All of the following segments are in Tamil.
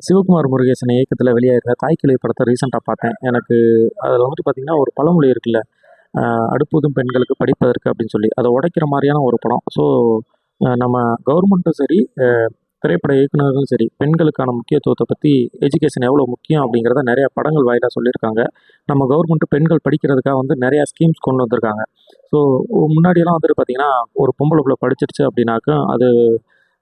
சிவகுமார் முருகேசன் இயக்கத்தில் வெளியாகிற தாய்க்கிழவி படத்தை ரீசெண்டாக பார்த்தேன். எனக்கு அதில் வந்துட்டு பார்த்தீங்கன்னா, ஒரு பழமொழி இருக்குல்ல, "அடுப்பூதும் பெண்களுக்கு படிப்பதற்கு" அப்படின்னு சொல்லி, அதை உடைக்கிற மாதிரியான ஒரு படம். ஸோ நம்ம கவர்மெண்ட்டும் சரி, திரைப்பட இயக்குனர்களும் சரி, பெண்களுக்கான முக்கியத்துவத்தை பற்றி எஜுகேஷன் எவ்வளோ முக்கியம் அப்படிங்கிறத நிறையா படங்கள் வாயிலாக சொல்லியிருக்காங்க. நம்ம கவர்மெண்ட்டு பெண்கள் படிக்கிறதுக்காக வந்து நிறையா ஸ்கீம்ஸ் கொண்டு வந்திருக்காங்க. ஸோ முன்னாடியெல்லாம் வந்துட்டு பார்த்தீங்கன்னா, ஒரு பொம்பளை புள்ள படிச்சிருச்சு அப்படின்னாக்கா, அது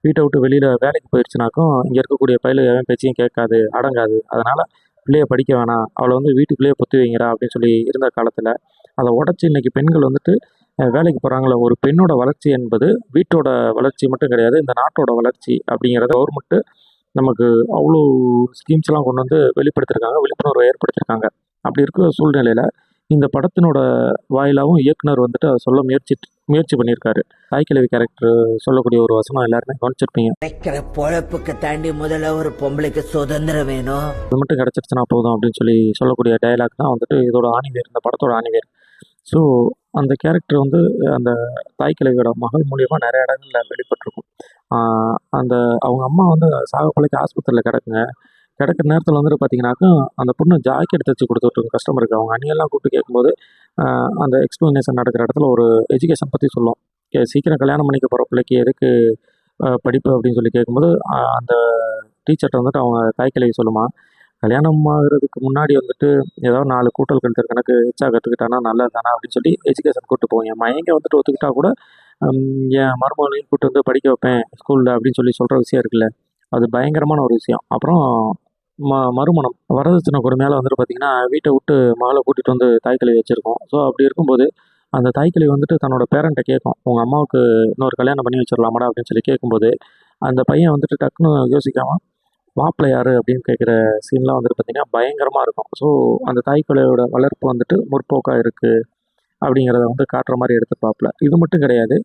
வீட்டை விட்டு வெளியில் வேலைக்கு போயிடுச்சுனாக்கும், இங்கே இருக்கக்கூடிய பயலுக எவன் பேச்சையும் கேட்காது, அடங்காது. அதனால் பிள்ளைய படிக்க வேணாம், அவளை வந்து வீட்டுக்குள்ளேயே பொத்தி வைங்கடா அப்படின்னு சொல்லி இருந்த காலத்தில், அதை உடச்சி இன்னைக்கு பெண்கள் வந்துட்டு வேலைக்கு போகிறாங்களே. ஒரு பெண்ணோட வளர்ச்சி என்பது வீட்டோட வளர்ச்சி மட்டும் கிடையாது, இந்த நாட்டோட வளர்ச்சி அப்படிங்கிறத கவர்மெண்ட்டு நமக்கு அவ்வளோ ஸ்கீம்ஸ்லாம் கொண்டு வந்து வெளிப்படுத்தியிருக்காங்க, விழிப்புணர்வை ஏற்படுத்தியிருக்காங்க. அப்படி இருக்கிற சூழ்நிலையில் இந்த படத்தினோட வாயிலாகவும் இயக்குனர் வந்துட்டு அதை சொல்ல முயற்சி பண்ணியிருக்காரு. தாய்க்கிழவி கேரக்டர் சொல்லக்கூடிய ஒரு வசனம் எல்லாருமே கவனிச்சிருப்பீங்க. கிடைக்கிற பொழப்புக்கு தாண்டி முதல்ல ஒரு பொம்பளைக்கு சுதந்திரம் வேணும். இது மட்டும் கிடச்சிருச்சுன்னா போதும் அப்படின்னு சொல்லி சொல்லக்கூடிய டயலாக் தான் வந்துட்டு இதோட ஆணிவேர், இந்த படத்தோட ஆணிவேர். ஸோ அந்த கேரக்டர் வந்து அந்த தாய்க்கிழவியோட மகள் மூலியமாக நிறைய இடங்கள்ல வெளிப்பட்டிருக்கும். அந்த அவங்க அம்மா வந்து சாகப்பழைக்கு ஆஸ்பத்திரியில் கிடக்குங்க. கிடக்கிற நேரத்தில் வந்துட்டு பார்த்தீங்கன்னாக்கா, அந்த பொண்ணு ஜாக்கெட் தைச்சு கொடுத்துட்ருக்கும் கஸ்டமருக்கு. அவங்க அண்ணியெல்லாம் கூப்பிட்டு கேட்கும்போது, அந்த எக்ஸ்ப்ளனேஷன் நடக்கிற இடத்துல ஒரு எஜுகேஷன் பற்றி சொல்லும். சீக்கிரம் கல்யாணம் பண்ணிக்க போகிற பிள்ளைக்கு எதுக்கு படிப்பு அப்படின்னு சொல்லி கேட்கும்போது, அந்த டீச்சர்கிட்ட வந்துட்டு அவங்க தாய்க்கிழவி சொல்லுமா, கல்யாணம் ஆகுறதுக்கு முன்னாடி வந்துட்டு ஏதாவது 4 கூட்டல் கழித்தல் கணக்கு எச்சா கற்றுக்கிட்டானா நல்லது தானே அப்படின்னு சொல்லி எஜுகேஷன் கூப்பிட்டு போவோம். என் மயங்க வந்துட்டு ஒத்துக்கிட்டா கூட என் மருமகளையும் கூப்பிட்டு வந்து படிக்க வைப்பேன் ஸ்கூலில் அப்படின்னு சொல்லி சொல்கிற விஷயம் இருக்குல்ல, அது பயங்கரமான ஒரு விஷயம். அப்புறம் மறுமணம் வரதட்சணை கொடுமையால வந்துட்டு பார்த்தீங்கன்னா, வீட்டை விட்டு மகளை கூட்டிகிட்டு வந்து தாய்க்கிழவி வச்சுருக்கோம். ஸோ அப்படி இருக்கும்போது அந்த தாய்க்கிழவி வந்துட்டு தன்னோட பேரண்ட்டை கேட்கும், உங்கள் அம்மாவுக்கு இன்னொரு கல்யாணம் பண்ணி வச்சிடலாமாடா அப்படின்னு சொல்லி கேட்கும்போது, அந்த பையன் வந்துட்டு டக்குன்னு யோசிக்காமல் மாப்பிள்ளை யார் அப்படின்னு கேட்குற சீன்லாம் வந்துட்டு பார்த்தீங்கன்னா பயங்கரமாக இருக்கும். ஸோ அந்த தாய்க்கிழவியோட வளர்ப்பு வந்துட்டு முற்போக்காக இருக்குது அப்படிங்கிறத வந்து காட்டுற மாதிரி எடுத்துப்பாப்புல. இது மட்டும் கிடையாது,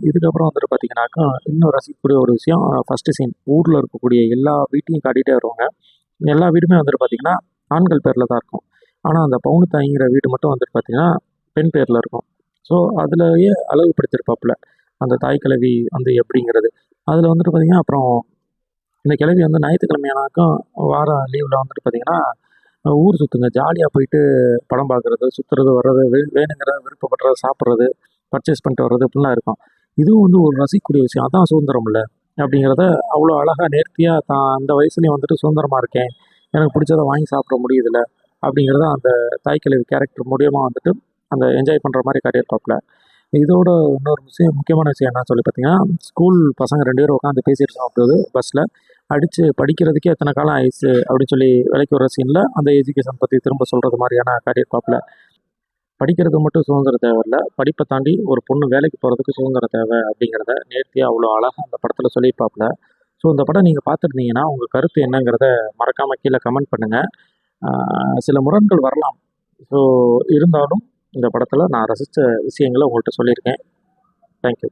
இதுக்கப்புறம் வந்துட்டு பார்த்தீங்கன்னாக்கா, இன்னும் ரசிக்கக்கூடிய ஒரு விஷயம், ஃபஸ்ட்டு சீன் ஊரில் இருக்கக்கூடிய எல்லா வீட்டையும் காட்டிகிட்டே வருவாங்க. எல்லா வீடுமே வந்துட்டு பார்த்தீங்கன்னா ஆண்கள் பேரில் தான் இருக்கும். ஆனால் அந்த பவுனுத்தாய்ங்கிற வீடு மட்டும் வந்துட்டு பார்த்தீங்கன்னா பெண் பேரில் இருக்கும். ஸோ அதுலேயே அழகுபடுத்தியிருப்பாப்புல அந்த தாய்க்கிழவி வந்து எப்படிங்கிறது. அதில் வந்துட்டு பார்த்தீங்கன்னா, அப்புறம் இந்த கிழவி வந்து ஞாயிற்றுக்கிழமையானாக்கும் வார லீவில் வந்துட்டு பார்த்தீங்கன்னா, ஊர் சுற்றுங்க, ஜாலியாக போயிட்டு படம் பார்க்குறது, சுற்றுறது, வர்றது, வேணுங்கிறத விருப்பப்படுறத சாப்பிட்றது, பர்ச்சேஸ் பண்ணிட்டு வர்றது இப்படிலாம் இருக்கும். இதுவும் வந்து ஒரு ரசிக்கக்கூடிய விஷயம். அதான் சுதந்திரம் இல்லை அப்படிங்கிறத அவ்வளோ அழகாக நேர்த்தியாக தான் அந்த வயசுலேயும் வந்துட்டு சுதந்திரமாக இருக்கேன், எனக்கு பிடிச்சத வாங்கி சாப்பிட முடியுதுல்ல அப்படிங்கிறத அந்த தாய்க்கிழவி கேரக்டர் மூலியமாக வந்துட்டு அந்த என்ஜாய் பண்ணுற மாதிரி காட்டியிருப்பாப்புல. இதோட இன்னொரு விஷயம், முக்கியமான விஷயம் என்னன்னு சொல்லி பார்த்தீங்கன்னா, ஸ்கூல் பசங்க 2 பேரும் உட்காந்து பேசிட்டு இருக்கும்போது பஸ்ஸில் அடித்து படிக்கிறதுக்கே எத்தனை காலம் ஆயிடுச்சு அப்படின்னு சொல்லி விலைக்கு வர சீனில் அந்த எஜுகேஷன் பற்றி திரும்ப சொல்கிறது மாதிரியான காட்டியிருப்பாப்புல. படிக்கிறது மட்டும் சுதந்திரம் தேவையில்ல, படிப்பை தாண்டி ஒரு பொண்ணு வேலைக்கு போகிறதுக்கு சுதந்திரம் தேவை அப்படிங்கிறத நேர்த்தியாக அவ்வளோ அழகாக அந்த படத்தில் சொல்லியிருப்பாப்புல. ஸோ இந்த படம் நீங்கள் பார்த்துருந்தீங்கன்னா உங்கள் கருத்து என்னங்கிறத மறக்காமல் கீழே கமெண்ட் பண்ணுங்கள். சில முரண்கள் வரலாம். ஸோ இருந்தாலும் இந்த படத்தில் நான் ரசித்த விஷயங்களை உங்கள்கிட்ட சொல்லியிருக்கேன். தேங்க்யூ.